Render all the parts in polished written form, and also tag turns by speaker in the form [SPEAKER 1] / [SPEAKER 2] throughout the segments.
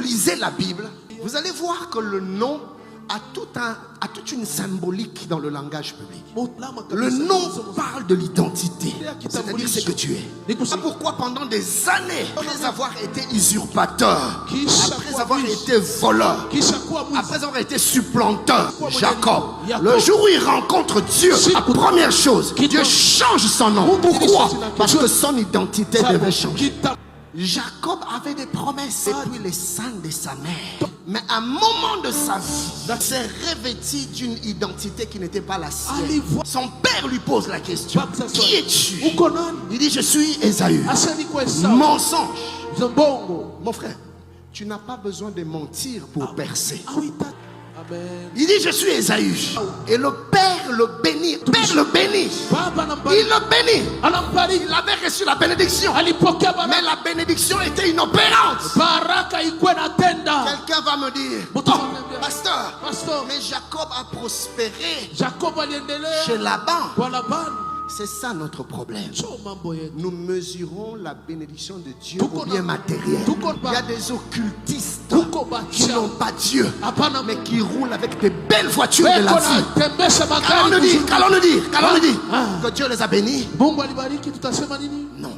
[SPEAKER 1] vous lisez la Bible, vous allez voir que le nom a toute une symbolique dans le langage public. Le nom parle de l'identité, c'est-à-dire ce que tu es. C'est pourquoi pendant des années, après avoir été usurpateur, après avoir été voleur, après avoir été supplanteur, Jacob, le jour où il rencontre Dieu, la première chose, Dieu change son nom. Pourquoi? Parce que son identité devait changer. Jacob avait des promesses et puis les seins de sa mère. Mais à un moment de sa vie, il s'est revêtu d'une identité qui n'était pas la sienne. Son père lui pose la question: qui es-tu? Il dit: je suis Ésaü. Mensonge. Mon frère, tu n'as pas besoin de mentir pour percer. Il dit: je suis Ésaü. Et le père le bénit. Père le bénit. Il le bénit. Il avait reçu la bénédiction. Mais la bénédiction était inopérante. Quelqu'un va me dire: oh, pasteur, mais Jacob a prospéré chez Laban. C'est ça notre problème. Nous mesurons la bénédiction de Dieu au bien matériel. Il y a des occultistes qui n'ont pas Dieu, mais qui roulent avec des belles voitures de la vie. Qu'allons-nous dire que Dieu les a bénis? Non.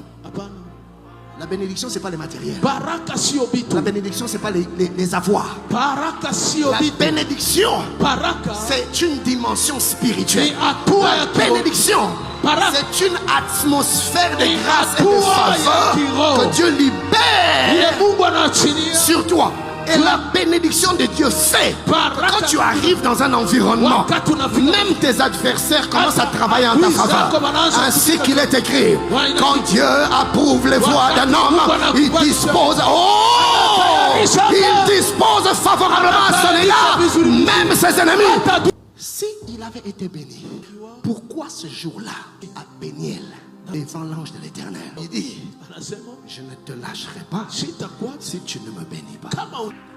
[SPEAKER 1] La bénédiction, ce n'est pas les matériels. La bénédiction, ce n'est pas les avoirs. La bénédiction, c'est une dimension spirituelle. La bénédiction, c'est une atmosphère de grâce et de faveur que Dieu libère sur toi. Et la bénédiction de Dieu fait que quand tu arrives dans un environnement, même tes adversaires commencent à travailler en ta faveur. Ainsi qu'il est écrit: quand Dieu approuve les voies d'un homme, il dispose favorablement à son égard, même ses ennemis. Si il avait été béni, pourquoi ce jour-là, à Péniel, devant l'ange de l'Éternel, il dit: je ne te lâcherai pas si tu ne me bénis pas.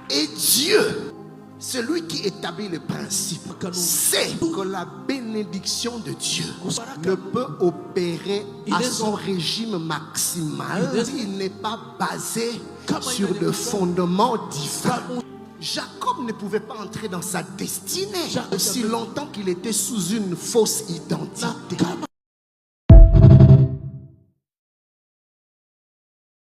[SPEAKER 1] Et Dieu, celui qui établit le principe, sait que la bénédiction de Dieu ne peut opérer à son régime maximal s'il n'est pas basé sur le fondement divin. Jacob ne pouvait pas entrer dans sa destinée aussi longtemps qu'il était sous une fausse identité.